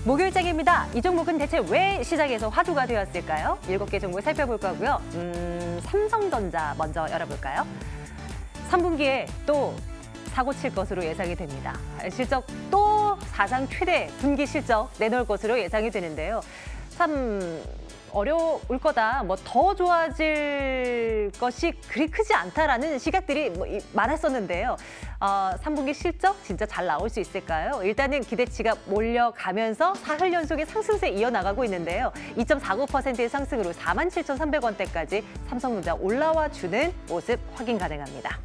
목요일장입니다. 이 종목은 대체 왜 시장에서 화두가 되었을까요? 7개 종목 살펴볼 거고요. 삼성전자 먼저 열어볼까요? 3분기에 또 사고 칠 것으로 예상이 됩니다. 실적 또 사상 최대 분기 실적 내놓을 것으로 예상이 되는데요. 참 어려울 거다, 더 좋아질 것이 그리 크지 않다라는 시각들이 많았었는데요. 3분기 실적 진짜 잘 나올 수 있을까요? 일단은 기대치가 몰려가면서 사흘 연속의 상승세 이어나가고 있는데요. 2.49%의 상승으로 47,300원대까지 삼성전자 올라와 주는 모습 확인 가능합니다.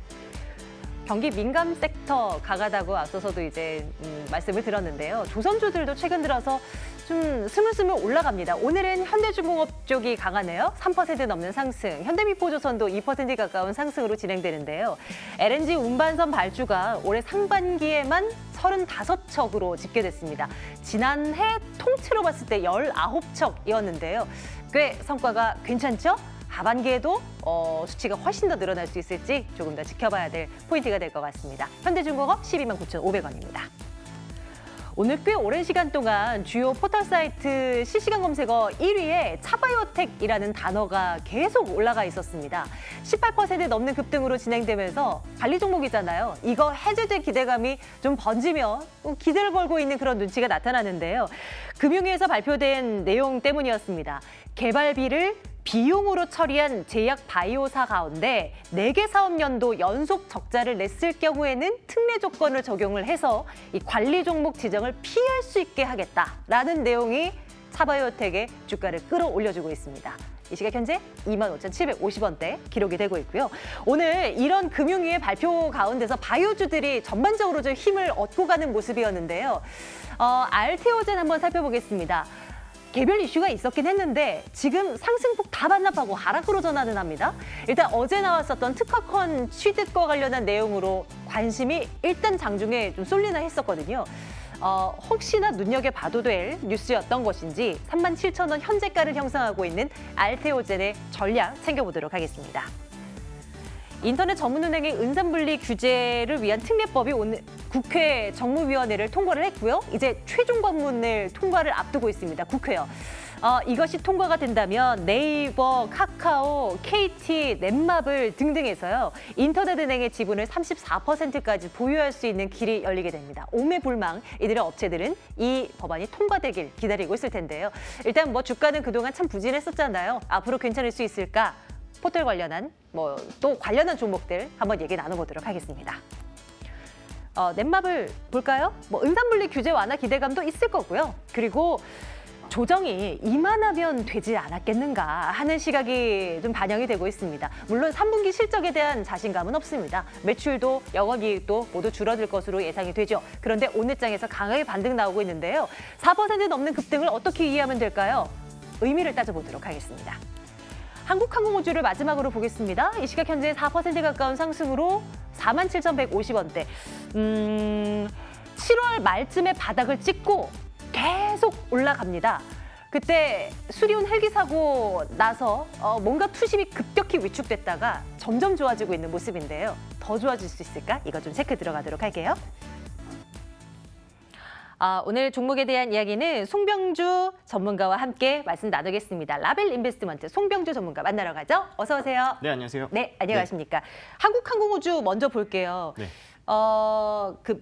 경기 민감 섹터 강하다고 앞서서도 이제 말씀을 드렸는데요. 조선주들도 최근 들어서 좀 스물스물 올라갑니다. 오늘은 현대중공업 쪽이 강하네요. 3% 넘는 상승. 현대미포조선도 2% 가까운 상승으로 진행되는데요. LNG 운반선 발주가 올해 상반기에만 35척으로 집계됐습니다. 지난해 통째로 봤을 때 19척이었는데요. 꽤 성과가 괜찮죠? 하반기에도 수치가 훨씬 더 늘어날 수 있을지 조금 더 지켜봐야 될 포인트가 될 것 같습니다. 현대중공업 129,500원입니다. 오늘 꽤 오랜 시간 동안 주요 포털 사이트 실시간 검색어 1위에 차바이오텍이라는 단어가 계속 올라가 있었습니다. 18% 넘는 급등으로 진행되면서 관리 종목이잖아요. 이거 해제될 기대감이 좀 번지면 기대를 걸고 있는 그런 눈치가 나타나는데요. 금융위에서 발표된 내용 때문이었습니다. 개발비를 비용으로 처리한 제약 바이오사 가운데 4개 사업연도 연속 적자를 냈을 경우에는 특례 조건을 적용을 해서 이 관리 종목 지정을 피할 수 있게 하겠다라는 내용이 차바이오텍의 주가를 끌어올려주고 있습니다. 이 시각 현재 25,750원대 기록이 되고 있고요. 오늘 이런 금융위의 발표 가운데서 바이오주들이 전반적으로 좀 힘을 얻고 가는 모습이었는데요. 알테오젠 한번 살펴보겠습니다. 개별 이슈가 있었긴 했는데 지금 상승폭 다 반납하고 하락으로 전환을 합니다. 일단 어제 나왔었던 특허권 취득과 관련한 내용으로 관심이 일단 장중에 좀 쏠리나 했었거든요. 혹시나 눈여겨봐도 될 뉴스였던 것인지 37,000원 현재가를 형성하고 있는 알테오젠의 전략 챙겨보도록 하겠습니다. 인터넷 전문은행의 은산분리 규제를 위한 특례법이 오늘 국회 정무위원회를 통과를 했고요. 이제 최종 법문을 통과를 앞두고 있습니다. 국회요. 이것이 통과가 된다면 네이버, 카카오, KT, 넷마블 등등에서요. 인터넷은행의 지분을 34%까지 보유할 수 있는 길이 열리게 됩니다. 오매불망 이들의 업체들은 이 법안이 통과되길 기다리고 있을 텐데요. 일단 주가는 그동안 참 부진했었잖아요. 앞으로 괜찮을 수 있을까? 포털 관련한 또 관련한 종목들 한번 얘기 나눠보도록 하겠습니다. 넷마블 볼까요? 은산분리 규제 완화 기대감도 있을 거고요. 그리고 조정이 이만하면 되지 않았겠는가 하는 시각이 좀 반영이 되고 있습니다. 물론 3분기 실적에 대한 자신감은 없습니다. 매출도 영업이익도 모두 줄어들 것으로 예상이 되죠. 그런데 오늘 장에서 강하게 반등 나오고 있는데요. 4% 넘는 급등을 어떻게 이해하면 될까요? 의미를 따져보도록 하겠습니다. 한국항공우주를 마지막으로 보겠습니다. 이 시각 현재 4% 가까운 상승으로 47,150원대. 7월 말쯤에 바닥을 찍고 계속 올라갑니다. 그때 수리온 헬기 사고 나서 뭔가 투심이 급격히 위축됐다가 점점 좋아지고 있는 모습인데요. 더 좋아질 수 있을까? 이거 좀 체크 들어가도록 할게요. 오늘 종목에 대한 이야기는 송병주 전문가와 함께 말씀 나누겠습니다. 라벨 인베스트먼트 송병주 전문가 만나러 가죠. 어서 오세요. 네, 안녕하세요. 네, 안녕하십니까. 네. 한국항공우주 먼저 볼게요. 네.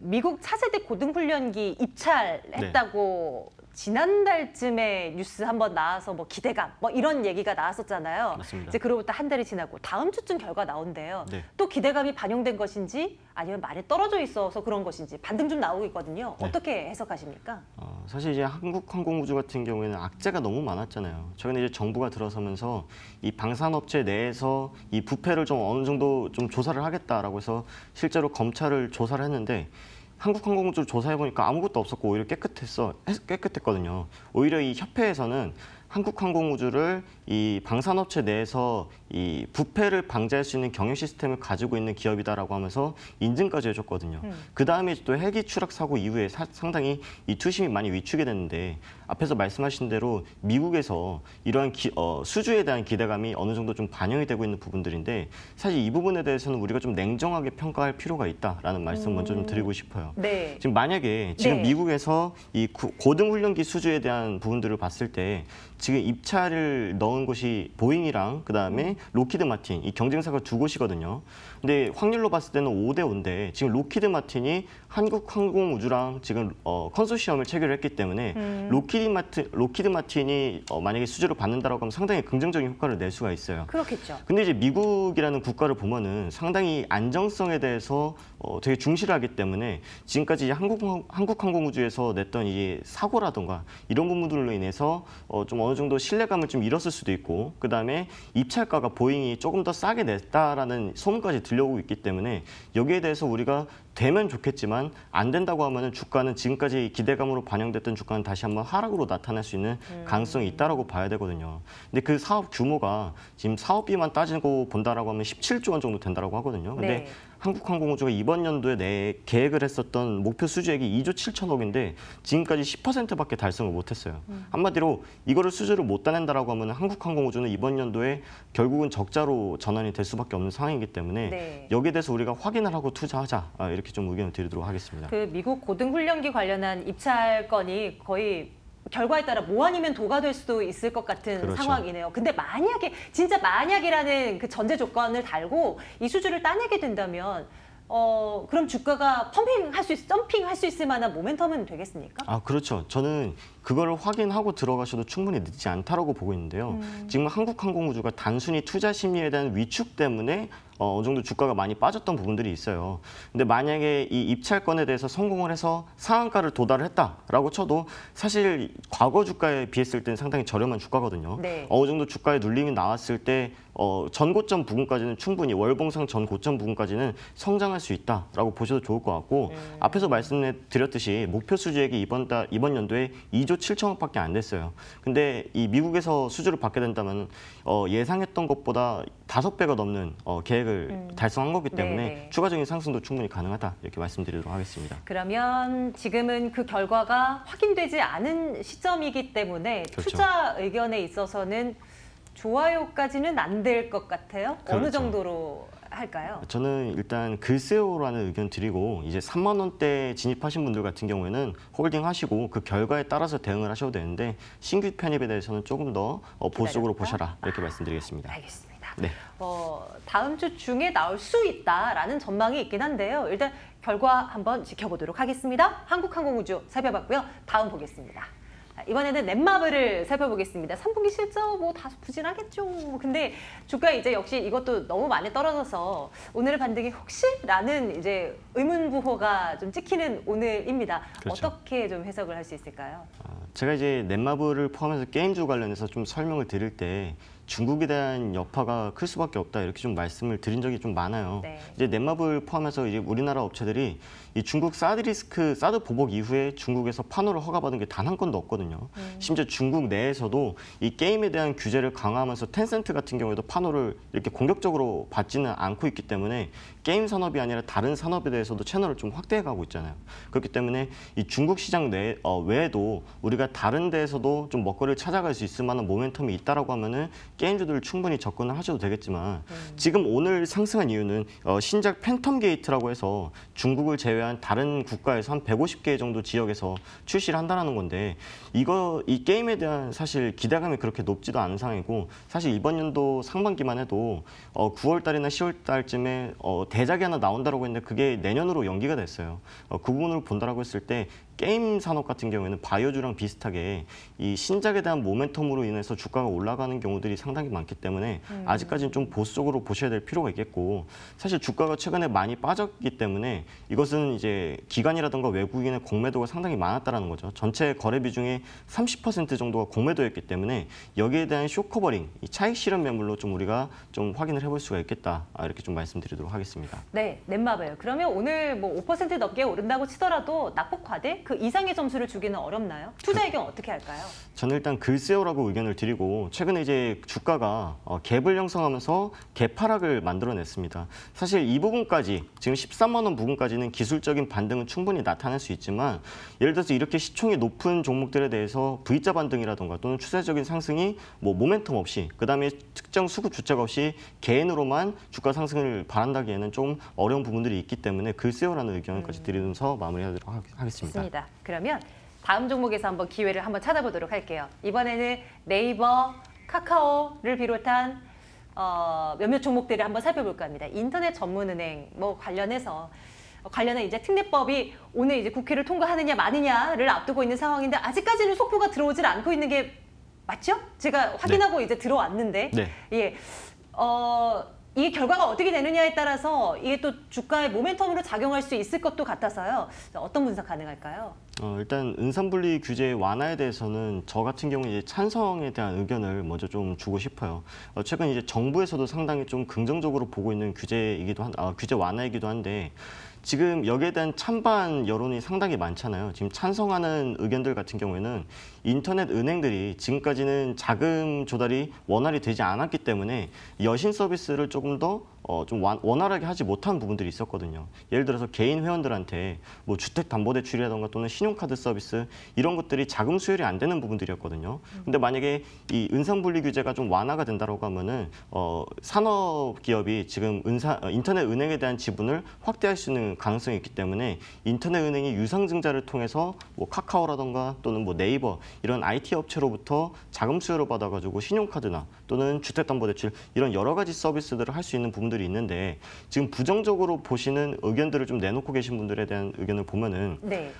미국 차세대 고등훈련기 입찰했다고 지난달쯤에 뉴스 한번 나와서 기대감 이런 얘기가 나왔었잖아요. 맞습니다. 이제 그로부터 한 달이 지나고 다음 주쯤 결과 나온대요. 네. 또 기대감이 반영된 것인지 아니면 많이 떨어져 있어서 그런 것인지 반등 좀 나오고 있거든요. 네. 어떻게 해석하십니까? 사실 이제 한국항공우주 같은 경우에는 악재가 너무 많았잖아요. 최근에 이제 정부가 들어서면서 이 방산업체 내에서 이 부패를 좀 어느 정도 좀 조사를 하겠다라고 해서 실제로 검찰을 조사를 했는데 한국항공우주를 조사해보니까 아무것도 없었고 오히려 깨끗했거든요. 오히려 이 협회에서는 한국항공우주를 이 방산업체 내에서 이 부패를 방지할 수 있는 경영 시스템을 가지고 있는 기업이다라고 하면서 인증까지 해줬거든요. 그 다음에 또 헬기 추락 사고 이후에 상당히 이 투심이 많이 위축이 됐는데 앞에서 말씀하신 대로 미국에서 이러한 수주에 대한 기대감이 어느 정도 좀 반영이 되고 있는 부분들인데 사실 이 부분에 대해서는 우리가 좀 냉정하게 평가할 필요가 있다라는 말씀 먼저 좀 드리고 싶어요. 네. 지금 만약에 지금 네. 미국에서 이 고등훈련기 수주에 대한 부분들을 봤을 때 지금 입찰을 넣은 곳이 보잉이랑 그다음에 로키드 마틴 이 경쟁사가 두 곳이거든요. 근데 확률로 봤을 때는 5대 5인데 지금 로키드 마틴이 한국항공우주랑 지금 컨소시엄을 체결을 했기 때문에 로키드 마틴이 만약에 수주를 받는다라고 하면 상당히 긍정적인 효과를 낼 수가 있어요. 그렇겠죠. 근데 이제 미국이라는 국가를 보면은 상당히 안정성에 대해서 되게 중시를 하기 때문에 지금까지 한국항공우주에서 냈던 이 사고라던가 이런 부분들로 인해서 좀 어느 정도 신뢰감을 좀 잃었을 수도 있고 그다음에 입찰가가 보잉이 조금 더 싸게 냈다라는 소문까지 들려오고 있기 때문에 여기에 대해서 우리가 되면 좋겠지만 안 된다고 하면은 주가는 지금까지 기대감으로 반영됐던 주가는 다시 한번 하락으로 나타날 수 있는 가능성이 있다라고 봐야 되거든요. 근데 그 사업 규모가 지금 사업비만 따지고 본다라고 하면 17조 원 정도 된다라고 하거든요. 근데 네. 한국항공우주가 이번 연도에 계획을 했었던 목표 수주액이 2조 7천억인데 지금까지 10%밖에 달성을 못했어요. 한마디로 이거를 수주를 못 따낸다라고 하면 한국항공우주는 이번 연도에 결국은 적자로 전환이 될 수밖에 없는 상황이기 때문에 네. 여기에 대해서 우리가 확인을 하고 투자하자 이렇게 좀 의견을 드리도록 하겠습니다. 그 미국 고등훈련기 관련한 입찰건이 거의 결과에 따라 뭐 아니면 도가 될 수도 있을 것 같은 그렇죠. 상황이네요. 근데 만약에 진짜 만약이라는 그 전제 조건을 달고 이 수주를 따내게 된다면 그럼 주가가 점핑할 수 있을 만한 모멘텀은 되겠습니까? 아, 그렇죠. 저는 그거를 확인하고 들어가셔도 충분히 늦지 않다라고 보고 있는데요. 지금 한국항공우주가 단순히 투자 심리에 대한 위축 때문에 어느 정도 주가가 많이 빠졌던 부분들이 있어요. 근데 만약에 이 입찰건에 대해서 성공을 해서 상한가를 도달을 했다라고 쳐도 사실 과거 주가에 비했을 때는 상당히 저렴한 주가거든요. 네. 어느 정도 주가에 눌림이 나왔을 때 전고점 부근까지는 충분히 월봉상 전고점 부근까지는 성장할 수 있다라고 보셔도 좋을 것 같고 앞에서 말씀드렸듯이 목표 수주액이 이번 연도에 2조 7천억밖에 안 됐어요. 근데 이 미국에서 수주를 받게 된다면 예상했던 것보다 5배가 넘는 계획을 달성한 거기 때문에 네. 추가적인 상승도 충분히 가능하다 이렇게 말씀드리도록 하겠습니다. 그러면 지금은 그 결과가 확인되지 않은 시점이기 때문에 그렇죠. 투자 의견에 있어서는 좋아요까지는 안 될 것 같아요. 어느 그렇죠. 정도로 할까요? 저는 일단 글쎄요라는 의견 드리고 이제 3만 원대 진입하신 분들 같은 경우에는 홀딩하시고 그 결과에 따라서 대응을 하셔도 되는데 신규 편입에 대해서는 조금 더 보수적으로 기다렸다? 보셔라 이렇게 말씀드리겠습니다. 알겠습니다. 네. 다음 주 중에 나올 수 있다라는 전망이 있긴 한데요. 일단 결과 한번 지켜보도록 하겠습니다. 한국항공우주 살펴봤고요. 다음 보겠습니다. 이번에는 넷마블을 살펴보겠습니다. 3분기 실적 뭐 다소 부진하겠죠. 근데 주가 이제 역시 이것도 너무 많이 떨어져서 오늘의 반등이 혹시라는 이제 의문부호가 좀 찍히는 오늘입니다. 그렇죠. 어떻게 좀 해석을 할 수 있을까요? 제가 이제 넷마블을 포함해서 게임주 관련해서 좀 설명을 드릴 때 중국에 대한 여파가 클 수밖에 없다 이렇게 좀 말씀을 드린 적이 좀 많아요. 네. 이제 넷마블 포함해서 이제 우리나라 업체들이 이 중국 사드 보복 이후에 중국에서 판호를 허가받은 게 단 한 건도 없거든요. 심지어 중국 내에서도 이 게임에 대한 규제를 강화하면서 텐센트 같은 경우에도 판호를 이렇게 공격적으로 받지는 않고 있기 때문에 게임 산업이 아니라 다른 산업에 대해서도 채널을 좀 확대해가고 있잖아요. 그렇기 때문에 이 중국 시장 외에도 우리가 다른 데에서도 좀 먹거리를 찾아갈 수 있을 만한 모멘텀이 있다라고 하면은 게임주들 충분히 접근을 하셔도 되겠지만 지금 오늘 상승한 이유는 신작 팬텀 게이트라고 해서 중국을 제외한 다른 국가에서 한 150개 정도 지역에서 출시를 한다는 건데 이 게임에 대한 사실 기대감이 그렇게 높지도 않은 상황이고 사실 이번 연도 상반기만 해도 9월 달이나 10월 달쯤에 대작이 하나 나온다고 했는데 그게 내년으로 연기가 됐어요. 그 부분을 본다라고 했을 때 게임 산업 같은 경우에는 바이오주랑 비슷하게 이 신작에 대한 모멘텀으로 인해서 주가가 올라가는 경우들이 상당히 많기 때문에 아직까지는 좀 보수적으로 보셔야 될 필요가 있겠고 사실 주가가 최근에 많이 빠졌기 때문에 이것은 이제 기관이라든가 외국인의 공매도가 상당히 많았다는 거죠. 전체 거래 비중의 30% 정도가 공매도였기 때문에 여기에 대한 쇼커버링, 이 차익 실현 매물로 좀 우리가 좀 확인을 해볼 수가 있겠다 이렇게 좀 말씀드리도록 하겠습니다. 네, 넷마블. 그러면 오늘 뭐 5% 넘게 오른다고 치더라도 낙폭 과대 그 이상의 점수를 주기는 어렵나요? 투자의 경우 어떻게 할까요? 저는 일단 글쎄요라고 의견을 드리고 최근에 이제 주가가 갭을 형성하면서 갭 하락을 만들어냈습니다. 사실 이 부분까지 지금 13만 원 부분까지는 기술적인 반등은 충분히 나타날 수 있지만 예를 들어서 이렇게 시총이 높은 종목들에 대해서 V자 반등이라던가 또는 추세적인 상승이 뭐 모멘텀 없이 그다음에 특정 수급 주체가 없이 개인으로만 주가 상승을 바란다기에는 좀 어려운 부분들이 있기 때문에 글쎄요라는 의견까지 드리면서 마무리하도록 하겠습니다. 좋습니다. 그러면 다음 종목에서 한번 기회를 한번 찾아보도록 할게요. 이번에는 네이버, 카카오를 비롯한 몇몇 종목들을 한번 살펴볼까 합니다. 인터넷 전문은행 뭐 관련한 이제 특례법이 오늘 이제 국회를 통과하느냐 마느냐를 앞두고 있는 상황인데 아직까지는 속보가 들어오질 않고 있는 게 맞죠? 제가 확인하고 이제 들어왔는데 네. 예. 이게 결과가 어떻게 되느냐에 따라서 이게 또 주가의 모멘텀으로 작용할 수 있을 것도 같아서요. 어떤 분석 가능할까요? 일단 은산분리 규제 완화에 대해서는 저 같은 경우에 이제 찬성에 대한 의견을 먼저 좀 주고 싶어요. 최근 이제 정부에서도 상당히 좀 긍정적으로 보고 있는 규제 완화이기도 한데 지금 여기에 대한 찬반 여론이 상당히 많잖아요. 지금 찬성하는 의견들 같은 경우에는 인터넷 은행들이 지금까지는 자금 조달이 원활히 되지 않았기 때문에 여신 서비스를 조금 더 좀 원활하게 하지 못한 부분들이 있었거든요. 예를 들어서 개인 회원들한테 뭐 주택담보대출이라던가 또는 신용카드 서비스 이런 것들이 자금 수혈이 안 되는 부분들이었거든요. 근데 만약에 이 은산분리 규제가 좀 완화가 된다고 하면은 산업 기업이 지금 인터넷 은행에 대한 지분을 확대할 수 있는 가능성이 있기 때문에 인터넷 은행이 유상증자를 통해서 뭐 카카오라던가 또는 뭐 네이버 이런 IT 업체로부터 자금 수혈을 받아가지고 신용카드나 또는 주택담보대출 이런 여러 가지 서비스들을 할 수 있는 부분들이 있는데 지금 부정적으로 보시는 의견들을 좀 내놓고 계신 분들에 대한 의견을 보면은 네.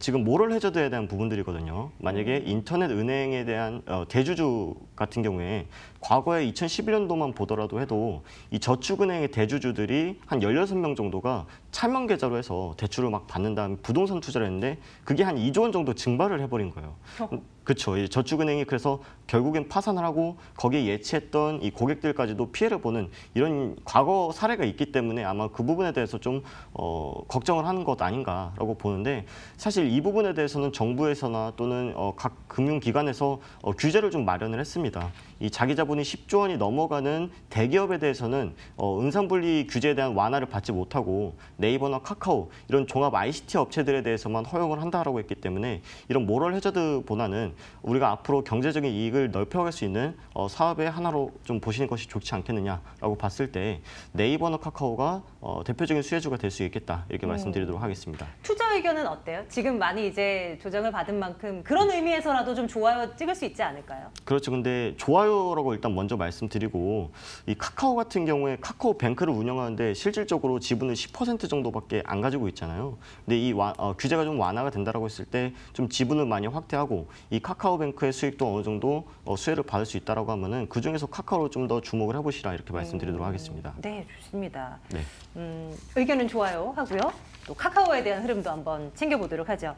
지금 모럴 해저드에 대한 부분들이거든요. 만약에 인터넷 은행에 대한 대주주 같은 경우에 과거에 2011년도만 보더라도 해도 이 저축은행의 대주주들이 한 16명 정도가 차명 계좌로 해서 대출을 막 받는 다음에 부동산 투자를 했는데 그게 한 2조 원 정도 증발을 해버린 거예요. 그렇죠. 이 저축은행이 그래서 결국엔 파산을 하고 거기에 예치했던 이 고객들까지도 피해를 보는 이런 과거 사례가 있기 때문에 아마 그 부분에 대해서 좀 걱정을 하는 것 아닌가라고 보는데 사실 이 부분에 대해서는 정부에서나 또는 각 금융기관에서 규제를 좀 마련을 했습니다. 이 자기 자본이 10조 원이 넘어가는 대기업에 대해서는 은산분리 규제에 대한 완화를 받지 못하고 네이버나 카카오 이런 종합 ICT 업체들에 대해서만 허용을 한다라고 했기 때문에 이런 모럴 해저드보다는 우리가 앞으로 경제적인 이익을 넓혀갈 수 있는 사업의 하나로 좀 보시는 것이 좋지 않겠느냐라고 봤을 때 네이버나 카카오가 대표적인 수혜주가 될 수 있겠다 이렇게 말씀드리도록 하겠습니다. 투자 의견은 어때요? 지금 많이 이제 조정을 받은 만큼 그런 의미에서라도 좀 좋아요 찍을 수 있지 않을까요? 그렇죠. 근데 좋아요라고 일단 먼저 말씀드리고 이 카카오 같은 경우에 카카오뱅크를 운영하는데 실질적으로 지분을 10% 정도밖에 안 가지고 있잖아요. 근데 이 규제가 좀 완화가 된다라고 했을 때 좀 지분을 많이 확대하고 이 카카오뱅크의 수익도 어느 정도 수혜를 받을 수 있다라고 하면은 그 중에서 카카오를 좀 더 주목을 해보시라 이렇게 말씀드리도록 하겠습니다. 네, 좋습니다. 네. 의견은 좋아요 하고요. 또 카카오에 대한 흐름도 한번 챙겨보도록 하죠.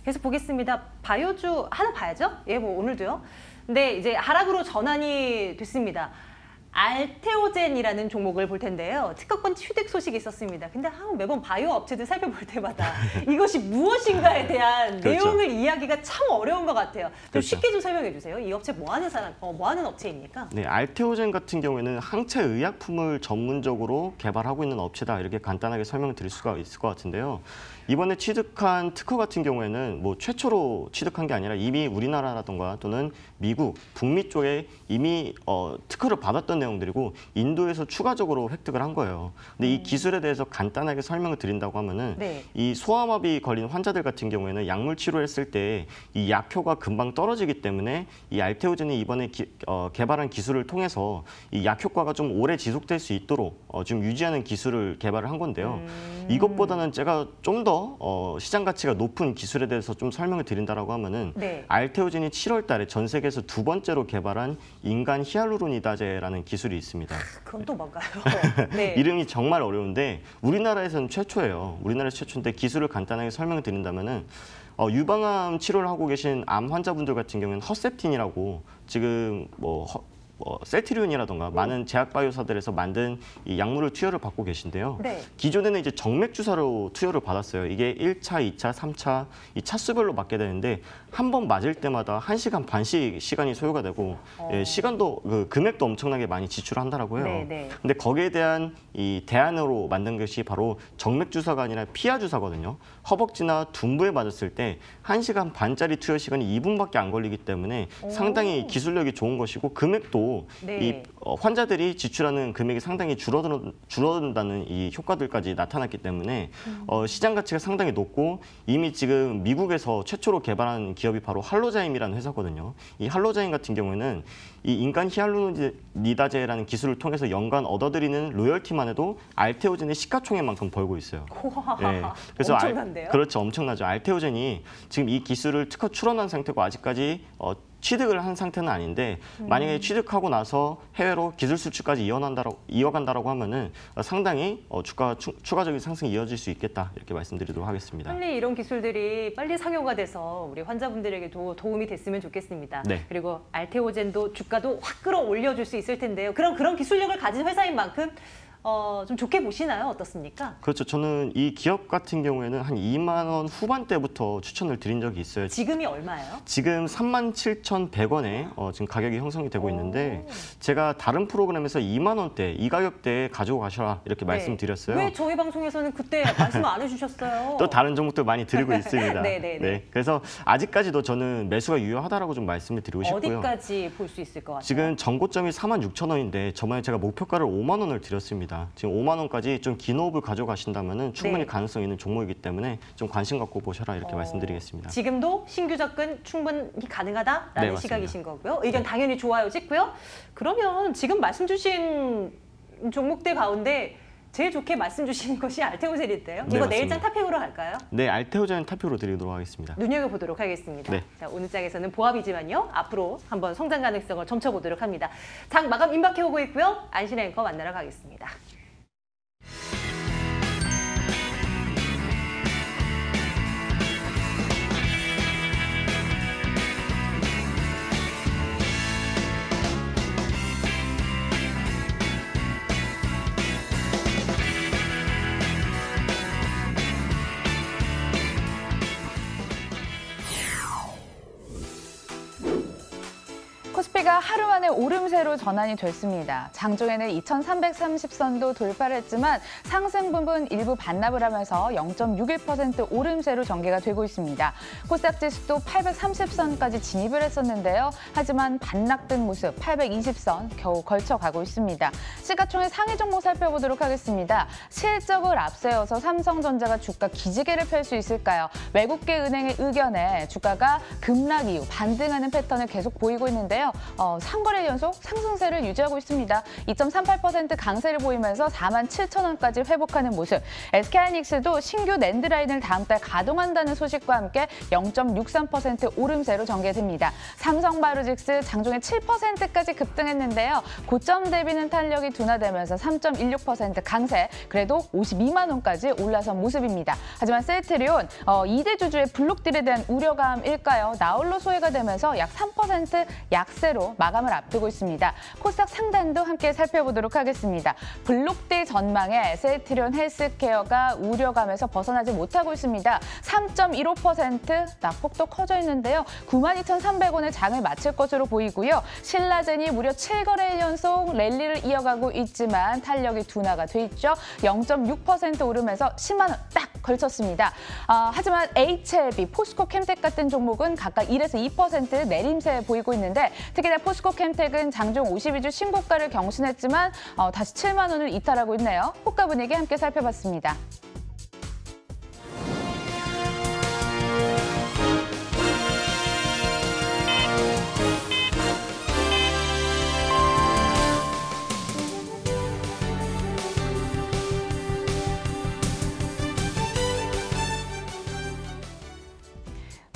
계속 보겠습니다. 바이오주 하나 봐야죠. 예, 뭐 오늘도요. 근데 이제 하락으로 전환이 됐습니다. 알테오젠이라는 종목을 볼 텐데요. 특허권 취득 소식이 있었습니다. 근데 매번 바이오 업체들 살펴볼 때마다 이것이 무엇인가에 대한 그렇죠. 내용을 이야기가 참 어려운 것 같아요. 좀 그렇죠. 쉽게 좀 설명해 주세요. 이 업체 뭐 하는 업체입니까? 네, 알테오젠 같은 경우에는 항체 의약품을 전문적으로 개발하고 있는 업체다 이렇게 간단하게 설명을 드릴 수가 있을 것 같은데요. 이번에 취득한 특허 같은 경우에는 뭐 최초로 취득한 게 아니라 이미 우리나라라던가 또는 미국, 북미 쪽에 이미 특허를 받았던 내용들이고 인도에서 추가적으로 획득을 한 거예요. 근데 이 기술에 대해서 간단하게 설명을 드린다고 하면은 네. 이 소아마비 걸린 환자들 같은 경우에는 약물 치료했을 때 이 약효가 금방 떨어지기 때문에 이 알테오젠이 이번에 개발한 기술을 통해서 이 약효과가 좀 오래 지속될 수 있도록 좀 유지하는 기술을 개발을 한 건데요. 이것보다는 제가 좀 더 시장 가치가 높은 기술에 대해서 좀 설명을 드린다라고 하면은 네. 알테오젠이 7월 달에 전 세계에서 두 번째로 개발한 인간 히알루로니다제라는 기술이 있습니다. 그건 또 뭔가요? 네. 이름이 정말 어려운데 우리나라에서는 최초예요. 우리나라에서 최초인데 기술을 간단하게 설명을 드린다면은 유방암 치료를 하고 계신 암 환자분들 같은 경우에는 허셉틴이라고 지금 뭐 셀트리온이라던가 많은 제약바이오사들에서 만든 이 약물을 투여를 받고 계신데요. 네. 기존에는 이제 정맥 주사로 투여를 받았어요. 이게 1차, 2차, 3차 이 차수별로 맞게 되는데 한 번 맞을 때마다 1시간 반씩 시간이 소요가 되고 시간도 금액도 엄청나게 많이 지출한다라고 해요. 네. 근데 거기에 대한 이 대안으로 만든 것이 바로 정맥 주사가 아니라 피하 주사거든요. 허벅지나 둔부에 맞았을 때 1시간 반짜리 투여 시간이 2분밖에 안 걸리기 때문에 상당히 기술력이 좋은 것이고 금액도 네. 이 환자들이 지출하는 금액이 상당히 줄어든다는 이 효과들까지 나타났기 때문에 시장 가치가 상당히 높고 이미 지금 미국에서 최초로 개발한 기업이 바로 할로자임이라는 회사거든요. 이 할로자임 같은 경우에는 이 인간 히알루로니다제라는 기술을 통해서 연간 얻어들이는 로열티만 해도 알테오젠의 시가총액만큼 벌고 있어요. 우와, 네. 그래서 엄청난데요? 그렇죠, 엄청나죠. 알테오젠이 지금 이 기술을 특허 출원한 상태고 아직까지 취득을 한 상태는 아닌데 만약에 취득하고 나서 해외로 기술 수출까지 이어간다라고 하면은 상당히 주가 추가적인 상승이 이어질 수 있겠다 이렇게 말씀드리도록 하겠습니다. 빨리 이런 기술들이 빨리 상용화 돼서 우리 환자분들에게도 도움이 됐으면 좋겠습니다. 네. 그리고 알테오젠도 주가도 확 끌어올려줄 수 있을 텐데요. 그런 기술력을 가진 회사인 만큼 좀 좋게 보시나요? 어떻습니까? 그렇죠. 저는 이 기업 같은 경우에는 한 2만 원 후반대부터 추천을 드린 적이 있어요. 지금이 얼마예요? 지금 37,100원에 지금 가격이 형성이 되고 있는데 제가 다른 프로그램에서 2만 원대 이 가격대에 가지고 가셔라 이렇게 말씀드렸어요. 왜 저희 방송에서는 그때 말씀 안 해주셨어요? 또 다른 종목들 많이 드리고 있습니다. 네네네. 네, 그래서 아직까지도 저는 매수가 유효하다라고 좀 말씀을 드리고 싶고요. 어디까지 볼 수 있을 것 같아요? 지금 전고점이 46,000원인데 저번에 제가 목표가를 5만 원을 드렸습니다. 지금 5만 원까지 좀 긴 호흡을 가져가신다면 충분히 네. 가능성 있는 종목이기 때문에 좀 관심 갖고 보셔라 이렇게 말씀드리겠습니다. 지금도 신규 접근 충분히 가능하다라는 네, 맞습니다. 시각이신 거고요. 의견 당연히 좋아요 찍고요. 그러면 지금 말씀 주신 종목들 가운데 제일 좋게 말씀 주신 것이 알테오젠인데요. 네, 이거 맞습니다. 내일장 탑픽으로 갈까요? 네, 알테오젠 타표로 드리도록 하겠습니다. 눈여겨보도록 하겠습니다. 네. 자, 오늘 장에서는 보합이지만요. 앞으로 한번 성장 가능성을 점쳐보도록 합니다. 장 마감 임박해오고 있고요. 안신 앵커 만나러 가겠습니다. 코스피가 하루 만에 오름세로 전환이 됐습니다. 장중에는 2330선도 돌파를 했지만 상승 부분 일부 반납을 하면서 0.61% 오름세로 전개가 되고 있습니다. 코스닥 지수도 830선까지 진입을 했었는데요. 하지만 반락된 모습 820선 겨우 걸쳐가고 있습니다. 시가총액 상위 종목 살펴보도록 하겠습니다. 실적을 앞세워서 삼성전자가 주가 기지개를 펼 수 있을까요? 외국계 은행의 의견에 주가가 급락 이후 반등하는 패턴을 계속 보이고 있는데요. 3거래 연속 상승세를 유지하고 있습니다. 2.38% 강세를 보이면서 47,000원까지 회복하는 모습. SK하이닉스도 신규 낸드라인을 다음 달 가동한다는 소식과 함께 0.63% 오름세로 전개됩니다. 삼성바이오로직스 장중에 7%까지 급등했는데요. 고점 대비는 탄력이 둔화되면서 3.16% 강세, 그래도 52만 원까지 올라선 모습입니다. 하지만 셀트리온 2대 주주의 블록딜에 대한 우려감일까요? 나홀로 소외가 되면서 약 3% 약세로 마감을 앞두고 있습니다. 코스닥 상단도 함께 살펴보도록 하겠습니다. 블록딜 전망에 셀트리온 헬스케어가 우려감에서 벗어나지 못하고 있습니다. 3.15% 낙폭도 커져 있는데요. 92,300원에 장을 마칠 것으로 보이고요. 신라젠이 무려 7거래 연속 랠리를 이어가고 있지만 탄력이 둔화가 돼 있죠. 0.6% 오르면서 10만 원 딱 걸쳤습니다. 하지만 HLB, 포스코 캠텍 같은 종목은 각각 1에서 2% 내림세 보이고 있는데 특히나 포스코 캠텍은 장중 52주 신고가를 경신했지만 다시 7만 원을 이탈하고 있네요. 호가 분위기 함께 살펴봤습니다.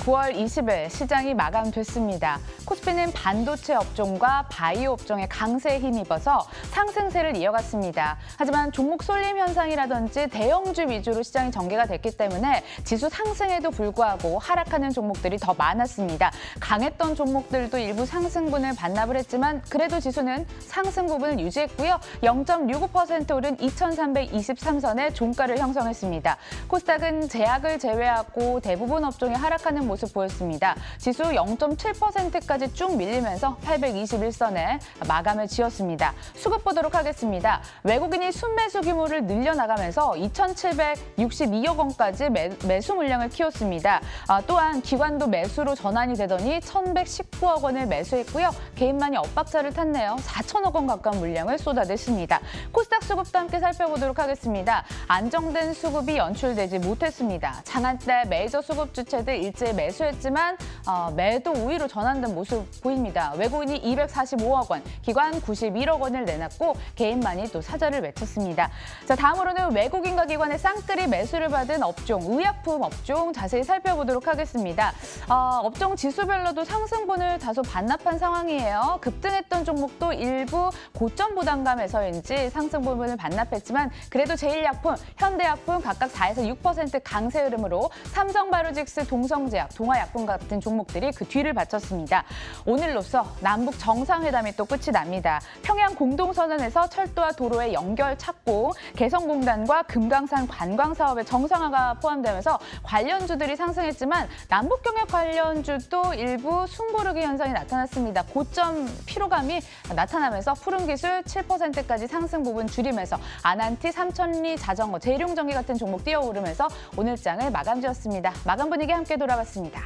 9월 20일 시장이 마감됐습니다. 코스피는 반도체 업종과 바이오 업종의 강세에 힘입어서 상승세를 이어갔습니다. 하지만 종목 쏠림 현상이라든지 대형주 위주로 시장이 전개가 됐기 때문에 지수 상승에도 불구하고 하락하는 종목들이 더 많았습니다. 강했던 종목들도 일부 상승분을 반납을 했지만 그래도 지수는 상승 부분을 유지했고요. 0.65% 오른 2,323선의 종가를 형성했습니다. 코스닥은 제약을 제외하고 대부분 업종이 하락하는 모습 보였습니다. 지수 0.7%까지 쭉 밀리면서 821선에 마감을 지었습니다. 수급 보도록 하겠습니다. 외국인이 순매수 규모를 늘려나가면서 2,762억 원까지 매수 물량을 키웠습니다. 또한 기관도 매수로 전환이 되더니 1,119억 원을 매수했고요. 개인만이 엇박자를 탔네요. 4천억 원 가까운 물량을 쏟아냈습니다. 코스닥 수급도 함께 살펴보도록 하겠습니다. 안정된 수급이 연출되지 못했습니다. 장한 때 메이저 수급 주체들 일제히 매수했지만 매도 우위로 전환된 모습 보입니다. 외국인이 245억 원, 기관 91억 원을 내놨고 개인만이 또 사절을 외쳤습니다. 자, 다음으로는 외국인과 기관의 쌍끌이 매수를 받은 업종, 의약품 업종 자세히 살펴보도록 하겠습니다. 업종 지수별로도 상승분을 다소 반납한 상황이에요. 급등했던 종목도 일부 고점 부담감에서인지 상승 부분을 반납했지만 그래도 제일약품, 현대약품 각각 4에서 6% 강세 흐름으로 삼성바이오로직스, 동성제약, 동아약품 같은 종목들이 그 뒤를 바쳤습니다. 오늘로써 남북 정상회담이 또 끝이 납니다. 평양 공동선언에서 철도와 도로의 연결 착공, 개성공단과 금강산 관광사업의 정상화가 포함되면서 관련주들이 상승했지만 남북경협 관련주도 일부 숨고르기 현상이 나타났습니다. 고점 피로감이 나타나면서 푸른기술 7%까지 상승 부분 줄이면서 아난티, 삼천리, 자전거, 재룡전기 같은 종목 뛰어오르면서 오늘 장을 마감지었습니다. 마감 분위기 함께 돌아봤습니다.